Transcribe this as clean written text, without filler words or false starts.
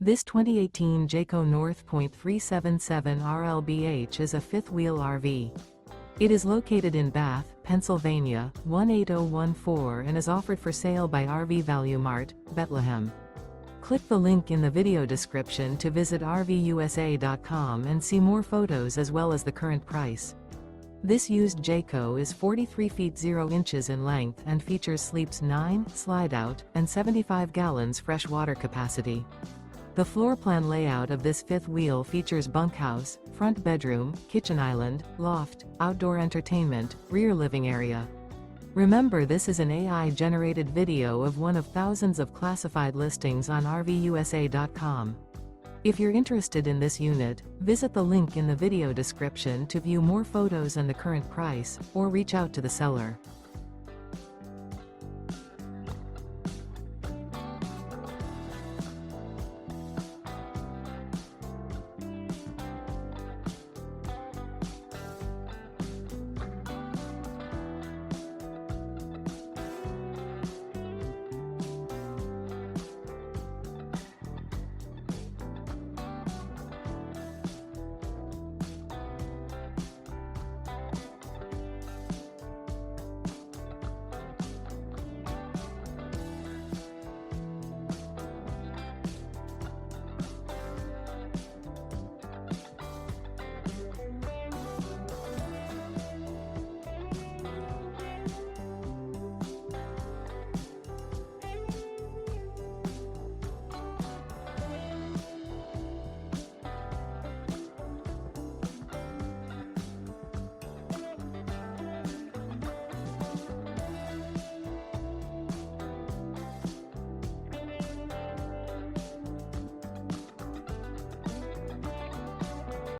This 2018 Jayco North Point 377 RLBH is a fifth-wheel RV. It is located in Bath, Pennsylvania, 18014 and is offered for sale by RV Value Mart, Behtlehem. Click the link in the video description to visit RVUSA.com and see more photos as well as the current price. This used Jayco is 43 feet 0 inches in length and features sleeps 9, Slideout, and 75 gallons fresh water capacity. The floor plan layout of this fifth wheel features bunkhouse, front bedroom, kitchen island, loft, outdoor entertainment, rear living area. Remember, this is an AI-generated video of one of thousands of classified listings on RVUSA.com. If you're interested in this unit, visit the link in the video description to view more photos and the current price, or reach out to the seller.